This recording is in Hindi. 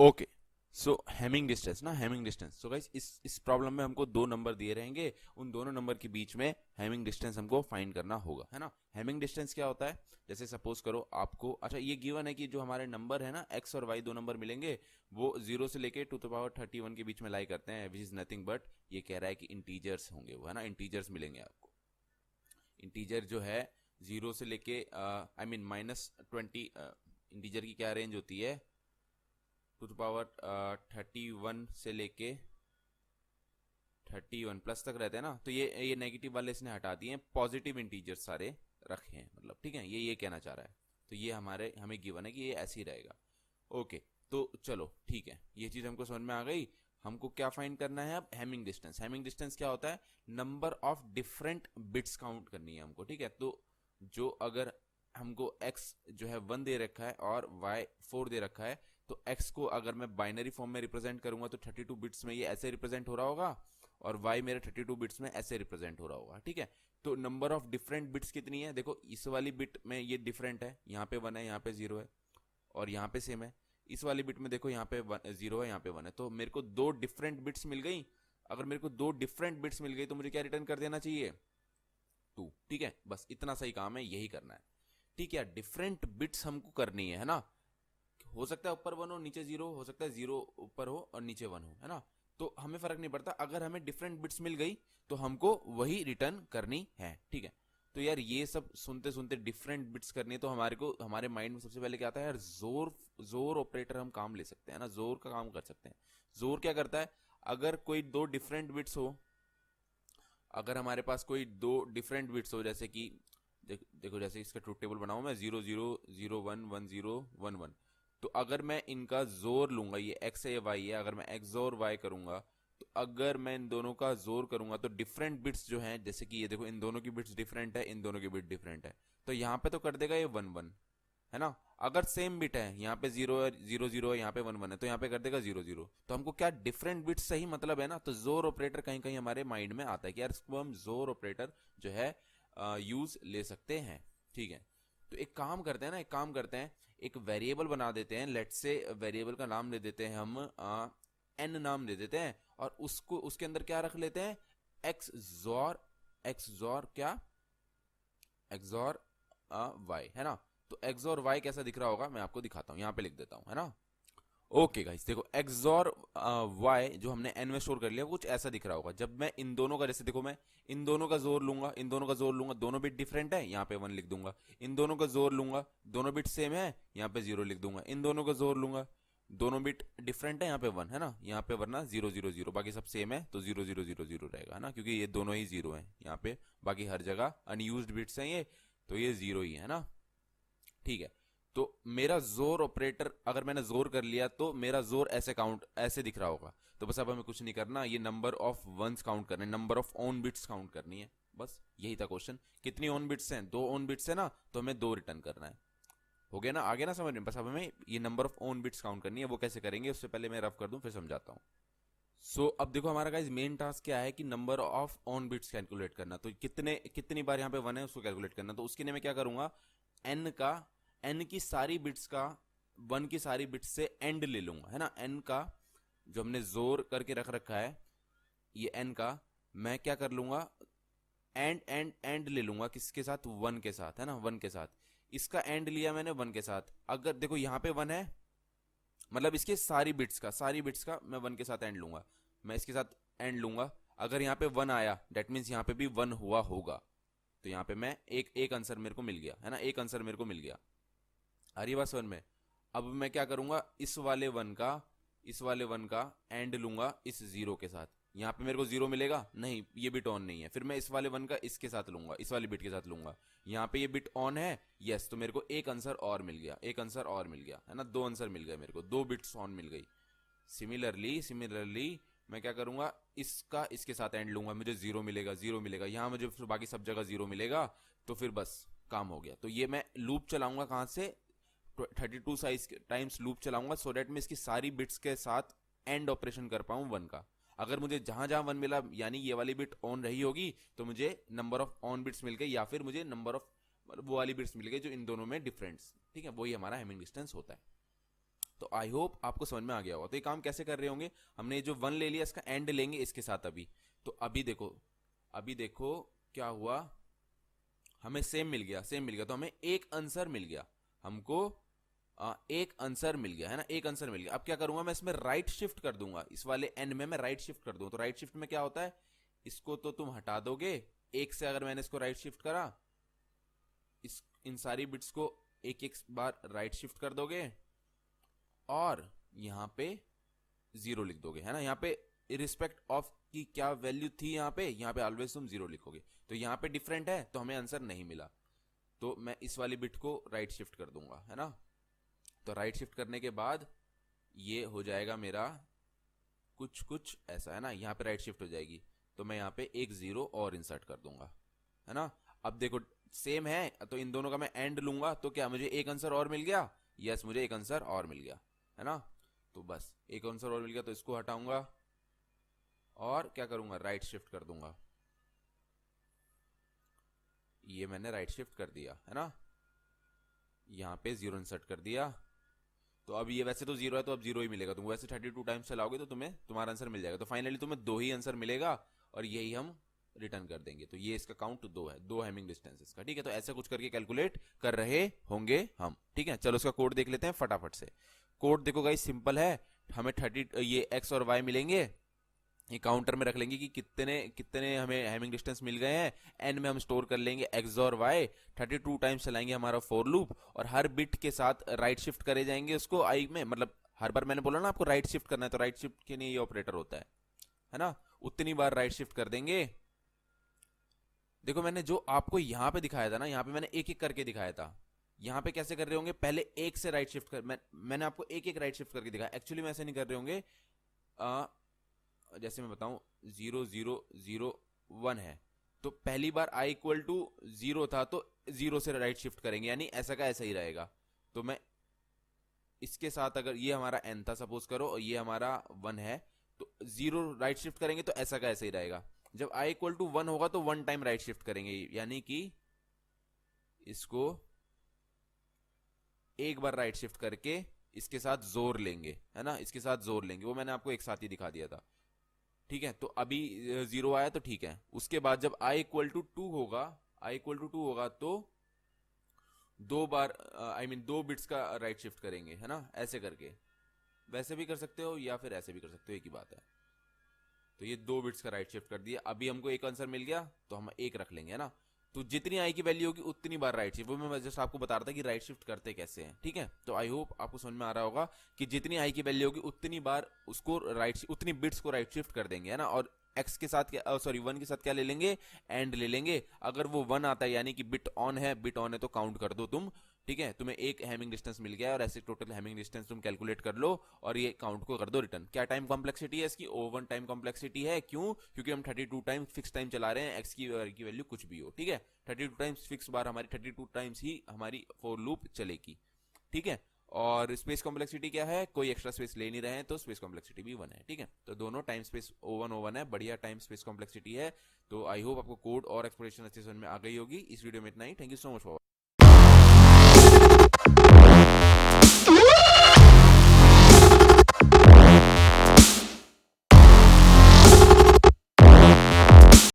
ओके, सो हैमिंग डिस्टेंस ना, हैमिंग डिस्टेंस। सो गाइस इस प्रॉब्लम में हमको दो नंबर दिए रहेंगे, उन दोनों नंबर के बीच में हैमिंग डिस्टेंस हमको फाइंड करना होगा, है ना। हैमिंग डिस्टेंस क्या होता है, जैसे सपोज करो आपको, अच्छा ये गिवन है कि जो हमारे नंबर है ना एक्स और वाई दो नंबर मिलेंगे, वो 0 से लेके टू द पावर 31 के बीच में लाई करते हैं, विच इज नथिंग बट, ये कह रहा है कि इंटीजर्स होंगे वो, है ना, इंटीजर्स मिलेंगे आपको। इंटीजर जो है 0 से लेके आई मीन -20, इंटीजर की क्या रेंज होती है, टू द पावर 31 से लेके 31 प्लस तक रहते हैं ना, तो ये नेगेटिव वाले इसने हटा दिए हैं, पॉजिटिव इंटीजर सारे रखे हैं, मतलब ठीक है, ये कहना चाह रहा है। तो ये हमें गिवन है कि ये ऐसे ही रहेगा। ओके, तो चलो ठीक है, ये चीज हमको समझ में आ गई। हमको क्या फाइंड करना है अब, हैमिंग डिस्टेंस। हैमिंग डिस्टेंस क्या होता है, number of different bits count करनी है हमको, ठीक है। तो जो अगर हमको x जो है 1 दे रखा है और y 4 दे रखा है, तो x को अगर मैं बाइनरी फॉर्म में रिप्रेजेंट करूंगा तो 32 बिट्स में ये ऐसे रिप्रेजेंट हो रहा होगा, और y मेरे 32 बिट्स में ऐसे रिप्रेजेंट हो रहा होगा, ठीक है। तो नंबर ऑफ डिफरेंट बिट्स कितनी है, देखो इस वाली बिट में ये डिफरेंट है, यहाँ पे 1 है, यहाँ पे 0 है, और यहाँ पे सेम है। इस वाली बिट में देखो यहाँ पे 0 है, यहाँ पे 1 है, तो मेरे को दो डिफरेंट बिट्स मिल गई। अगर मेरे को दो डिफरेंट बिट्स मिल गई तो मुझे क्या रिटर्न कर देना चाहिए, 2, ठीक है। बस इतना सही काम है, यही करना है, ठीक है। डिफरेंट बिट्स हमको करनी है ना, हो सकता है ऊपर 1 हो नीचे 0, हो सकता है 0 ऊपर हो और नीचे 1 हो, है ना। तो हमें फर्क नहीं पड़ता, अगर हमें डिफरेंट बिट्स मिल गई तो हमको वही रिटर्न करनी है, ठीक है। तो यार ये सब सुनते सुनते डिफरेंट बिट्स करनी है, तो हमारे माइंड में सबसे पहले क्या आता है यार, जोर ऑपरेटर हम काम ले सकते हैं ना, जोर का काम कर सकते हैं। जोर क्या करता है, अगर कोई दो डिफरेंट बिट्स हो, अगर हमारे पास कोई दो डिफरेंट बिट्स हो, जैसे कि देखो जैसे इसका ट्रूथ टेबल बनाऊं मैं, 00011011, तो अगर मैं इनका जोर लूंगा, ये x है ये y है, अगर मैं x जोर y करूंगा, तो अगर मैं इन दोनों का जोर करूंगा तो डिफरेंट बिट्स जो हैं, जैसे कि ये देखो इन दोनों की बिट्स डिफरेंट है, इन दोनों की बिट डिफरेंट है, तो यहाँ पे तो कर देगा ये 1 1, है ना। अगर सेम बिट है, यहाँ पे 0 है, 0 0 है, यहाँ पे 1 1 है, तो यहाँ पे कर देगा 0 0। तो हमको क्या डिफरेंट बिट्स से ही मतलब है ना, तो जोर ऑपरेटर कहीं कहीं हमारे माइंड में आता है कि यार इसको हम जोर ऑपरेटर जो है यूज ले सकते हैं, ठीक है। तो एक काम करते हैं ना, एक काम करते हैं, एक वेरिएबल बना देते हैं, लेट से वेरिएबल का नाम ले देते हैं हम एन नाम दे देते हैं, और उसको उसके अंदर क्या रख लेते हैं, एक्स जोर क्या, एक्सॉर वाई, है ना। तो एक्सॉर वाई कैसा दिख रहा होगा मैं आपको दिखाता हूं, यहां पे लिख देता हूं, है ना। ओके गाइस, देखो एक्सॉर वाई जो हमने एन में स्टोर कर लिया कुछ ऐसा दिख रहा होगा। जब मैं इन दोनों का, जैसे देखो मैं इन दोनों का जोर लूंगा, इन दोनों का जोर लूंगा, दोनों बिट डिफरेंट है, यहाँ पे 1 लिख दूंगा। इन दोनों का जोर लूंगा, दोनों बिट सेम है, यहाँ पे 0 लिख दूंगा। इन दोनों का जोर लूंगा, दोनों बिट डिफरेंट है, यहाँ पे 1 है ना, यहाँ पे वरना 0 0 0, बाकी सब सेम है तो 0 0 0 0 रहेगा, है ना, क्योंकि ये दोनों ही 0 है यहाँ पे, बाकी हर जगह अनयूज्ड बिट्स हैं ये, तो ये 0 ही है ना, ठीक है। तो मेरा जोर ऑपरेटर अगर मैंने जोर कर लिया तो मेरा जोर ऐसे काउंट ऐसे दिख रहा होगा। तो बस अब हमें कुछ नहीं करना, ये नंबर ऑफ वंस काउंट करने, number of on bits count करनी है, बस यही था क्वेश्चन। कितनी ऑन बिट्स हैं, 2 ऑन बिट्स है ना, तो हमें 2 रिटर्न करना है। हो गया ना, आगे ना समझ में, बस अब हमें ये number of on bits count करनी है। वो कैसे करेंगे उससे पहले मैं रफ कर दूं फिर समझाता हूँ। अब देखो हमारा गाइस मेन टास्क क्या है कि number of on bits calculate करना। तो कितनी बार यहाँ पे 1 है उसको कैलकुलेट करना। तो उसके लिए मैं क्या करूंगा, एन का, एन की सारी बिट्स का 1 की सारी बिट्स से एंड ले लूंगा, है ना। एन का जो हमने जोर करके रख रखा है, ये एन का मैं क्या कर लूंगा, एंड एंड एंड ले लूंगा, किसके साथ, 1 के साथ, है ना, 1 के साथ। इसका एंड लिया मैंने 1 के साथ, अगर देखो यहाँ पे 1 है, मतलब इसके सारी बिट्स का मैं 1 के साथ एंड लूंगा, मैं इसके साथ एंड लूंगा। अगर यहाँ पे 1 आया डेट मीन्स यहाँ पे भी 1 हुआ होगा, तो यहाँ पे मैं एक आंसर मेरे को मिल गया, है ना, एक आंसर मेरे को मिल गया। आ रही बात समझ में। अब मैं क्या करूंगा, इस वाले वन का एंड लूंगा इस 0 के साथ। यहाँ पे मेरे को 0 मिलेगा नहीं, ये बिट ऑन नहीं है, फिर मैं इस वाले 1 का इसके साथ लूंगा, इस वाली बिट के साथ लूंगा। यहाँ पे ये बिट ऑन है, यस, तो मेरे को एक आंसर और मिल गया, एक आंसर और मिल गया, है ना, 2 आंसर मिल गए मेरे को, 2 बिट्स ऑन मिल गई। सिमिलरली मैं क्या करूंगा, इसका इसके साथ एंड लूंगा, मुझे 0 मिलेगा, 0 मिलेगा, यहाँ मुझे बाकी सब जगह 0 मिलेगा, तो फिर बस काम हो गया। तो ये मैं लूप चलाऊंगा कहां से, 32 साइज टाइम्स लूप चलाऊंगा, सो डेट मैं इसकी सारी बिट्स के साथ एंड ऑपरेशन कर पाऊं 1 का। अगर मुझे जहां जहां 1 मिला, यानी ये वाली बिट ऑन रही होगी, तो मुझे नंबर ऑफ ऑन बिट्स मिल गए, या फिर मुझे नंबर ऑफ वो वाली बिट्स मिल गई जो इन दोनों में डिफरेंस, ठीक है, वही हमारा हैमिंग डिस्टेंस होता है। तो आई होप आपको समझ में आ गया होगा। तो ये काम कैसे कर रहे होंगे, हमने जो 1 ले लिया इसका एंड लेंगे इसके साथ अभी। तो अभी देखो क्या हुआ, हमें सेम मिल गया, सेम मिल गया, तो हमें एक आंसर मिल गया, हमको एक आंसर मिल गया है ना, एक आंसर मिल गया। अब क्या करूंगा मैं इसमें राइट शिफ्ट कर दूंगा, इस वाले एंड में मैं राइट शिफ्ट कर दूंगा। तो राइट शिफ्ट में क्या होता है, इसको तो तुम हटा दोगे, एक से अगर मैंने इसको राइट शिफ्ट करा, इस इन सारी बिट्स को एक एक बार राइट शिफ्ट कर दोगे और यहां पे जीरो लिख दोगे, है ना। यहाँ पे इरिस्पेक्ट ऑफ की क्या वैल्यू थी, यहाँ पे ऑलवेज तुम जीरो लिखोगे। तो यहाँ पे डिफरेंट है तो हमें आंसर नहीं मिला, तो मैं इस वाली बिट को राइट शिफ्ट कर दूंगा, है ना। तो राइट शिफ्ट करने के बाद ये हो जाएगा मेरा कुछ ऐसा, है ना। यहाँ पे राइट शिफ्ट हो जाएगी, तो मैं यहाँ पे एक जीरो और इंसर्ट कर दूंगा, है ना। अब देखो सेम है, तो इन दोनों का मैं एंड लूंगा, तो क्या मुझे एक आंसर और मिल गया, यस मुझे एक आंसर और मिल गया, है ना। तो बस एक आंसर और मिल गया, तो इसको हटाऊंगा और क्या करूंगा, राइट शिफ्ट कर दूंगा। ये मैंने राइट शिफ्ट कर दिया, है ना, यहाँ पे जीरो इंसर्ट कर दिया। तो अब ये वैसे तो जीरो है, तो अब जीरो ही मिलेगा तुमको। वैसे 32 टाइम्स चलाओगे तो तुम्हें तुम्हारा आंसर मिल जाएगा। तो फाइनली तुम्हें दो ही आंसर मिलेगा और यही हम रिटर्न कर देंगे। तो ये इसका काउंट दो है, दो हैमिंग डिस्टेंसेस का, ठीक है। तो ऐसा कुछ करके कैलकुलेट कर रहे होंगे हम, ठीक है। चलो इसका कोड देख लेते हैं फटाफट से। कोड देखो गाइस सिंपल है, हमें 30 ये एक्स और वाई मिलेंगे, ये काउंटर में रख लेंगे कि कितने कितने हमें हैमिंग डिस्टेंस मिल गए हैं, एन में हम स्टोर कर लेंगे एक्स और वाई, 32 टाइम्स चलाएंगे हमारा फॉर लूप, और हर बिट के साथ राइट शिफ्ट करे जाएंगे उसको आई में। मतलब हर बार मैंने बोला ना आपको राइट शिफ्ट करना है, तो राइट शिफ्ट के लिए ये ऑपरेटर होता है ना। उतनी बार राइट शिफ्ट कर देंगे। देखो मैंने जो आपको यहाँ पे दिखाया था ना, यहाँ पे मैंने एक एक करके दिखाया था। यहाँ पे कैसे कर रहे होंगे, पहले एक से राइट शिफ्ट कर, मैंने आपको एक एक राइट शिफ्ट करके दिखाया। एक्चुअली में ऐसे नहीं कर रहे होंगे, जैसे मैं बताऊं 0 0 0 1 है, तो पहली बार i इक्वल टू 0 था, तो 0 से राइट शिफ्ट करेंगे, यानी ऐसा का ऐसा ही रहेगा। तो मैं इसके साथ, अगर ये हमारा n था सपोज करो और ये हमारा 1 है, तो 0 राइट शिफ्ट करेंगे तो ऐसा का ऐसा ही रहेगा। जब i इक्वल टू 1 होगा तो 1 टाइम राइट शिफ्ट करेंगे, यानी कि इसको एक बार राइट शिफ्ट करके इसके साथ जोर लेंगे, है ना, इसके साथ जोर लेंगे। वो मैंने आपको एक साथ ही दिखा दिया था, ठीक है। तो अभी 0 आया तो ठीक है। उसके बाद जब i इक्वल टू 2 होगा, i इक्वल टू 2 होगा तो दो बार दो बिट्स का राइट शिफ्ट करेंगे, है ना, ऐसे करके। वैसे भी कर सकते हो या फिर ऐसे भी कर सकते हो, एक ही बात है। तो ये दो बिट्स का राइट शिफ्ट कर दिया, अभी हमको एक आंसर मिल गया, तो हम एक रख लेंगे, है ना। तो जितनी आई की वैल्यू होगी उतनी बार राइट शिफ्ट, वो मैं जस्ट आपको बता रहा था कि राइट शिफ्ट करते कैसे हैं, ठीक है। तो आई होप आपको समझ में आ रहा होगा कि जितनी आई की वैल्यू होगी उतनी बार उसको राइट, उतनी बिट्स को राइट शिफ्ट कर देंगे, है ना। और एक्स के साथ क्या, सॉरी 1 के साथ क्या ले लेंगे, एंड ले लेंगे। अगर वो 1 आता है यानी कि बिट ऑन है, बिट ऑन है तो काउंट कर दो तुम, ठीक है। तुम्हें एक हैमिंग डिस्टेंस मिल गया, और ऐसे टोटल हैमिंग डिस्टेंस तुम कैलकुलेट कर लो और ये काउंट को कर दो रिटर्न। क्या टाइम कॉम्प्लेक्सिटी है इसकी, ओवन टाइम कॉम्प्लेक्सिटी है। क्यों, क्योंकि हम 32 टाइम फिक्स टाइम चला रहे हैं, एक्स की वैल्यू कुछ भी हो, ठीक है। 32 टाइम्स फिक्स बार हमारी 32 टाइम्स ही हमारी फॉर लूप चलेगी, ठीक है। और स्पेस कॉम्प्लेक्सिटी क्या है, कोई एक्स्ट्रा स्पेस ले नहीं रहे हैं, तो स्पेस कॉम्प्लेक्सिटी भी 1 है, ठीक है। तो दोनों टाइम स्पेस O1 है, बढ़िया टाइम स्पेस कॉम्प्लेक्सिटी है। तो आई होप आपको कोड और एक्सप्रेशन अच्छे समझ में आ गई होगी। इस वीडियो में इतना ही, thank you so much for